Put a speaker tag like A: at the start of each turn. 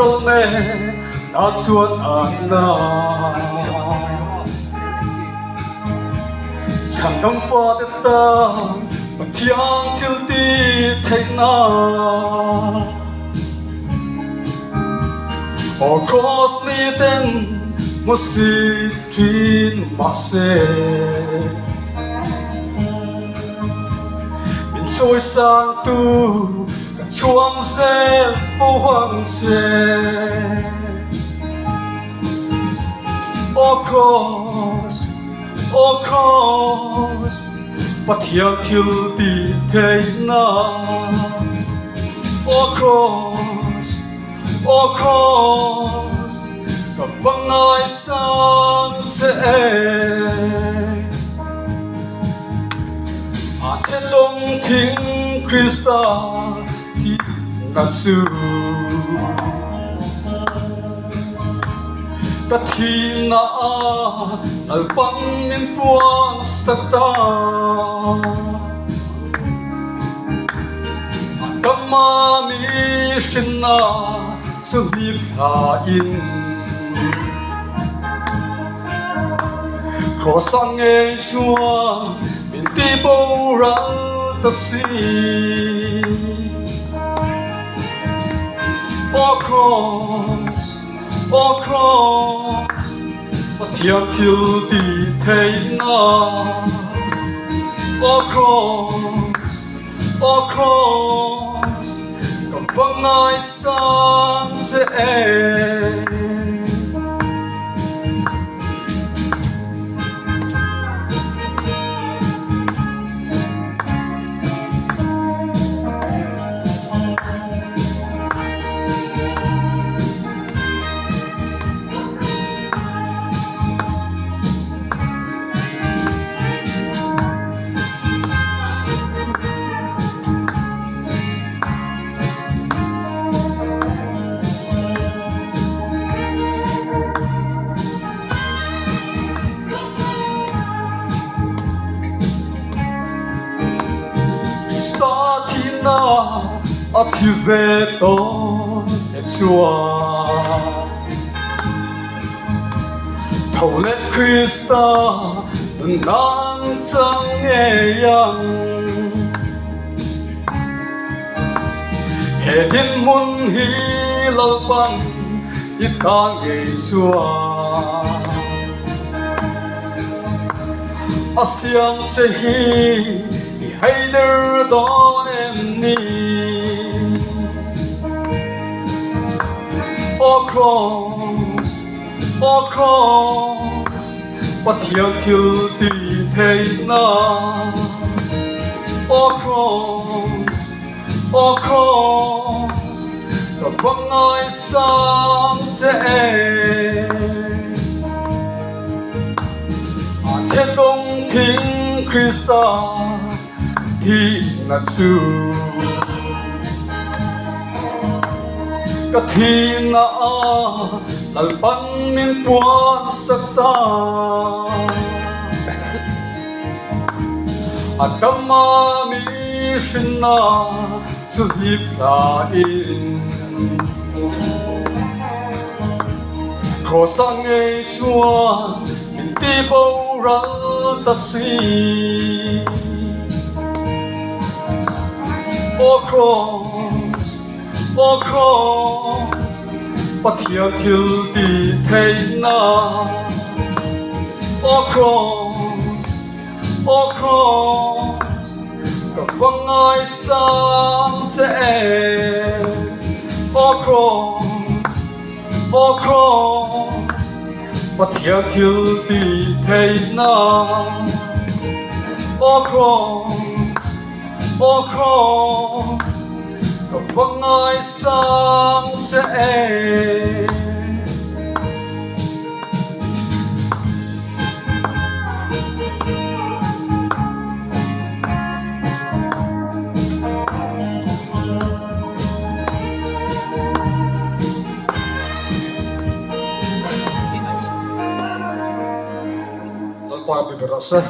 A: rô mê na chuan an na chẳng đông pha đất ta mà thiang thiếu ti thấy na across me then mo si trin ma se mình trôi sang tu cả chuông rẽ phố hoang xe across bắt hiang thiếu ti thấy na across cả băng ai sang sẽ trên đông thính Christa thì ngàn sư ta thì na al băng miền buồn sắc ta Kama mi shinna su hip tha in Ko sang e chua min ti bo ra ta si across But thiang thiếu ti thấy na across Còn vắng ai sang dễ a thi về tôi chùa thầu lệ Christa nan chẳng nghe yang hệ thiên môn hi lâu băng ít ta nghe chùa a xiang che hi hay đỡ đón em ni across bắt hiang thiếu ti thấy na across cả vắng ai sang dễ trên đông thính Christa thì ngàn sư cả thì na lal băng miền buồn sắc ta Kama mi shinna su hip tha in Ko sang e chua min ti bo ra ta si across bắt hiang thiếu ti thấy na across cả vắng ai sang dễ across bắt hiang thiếu ti thấy na across cả vắng ai sang dễ Qua bị rasa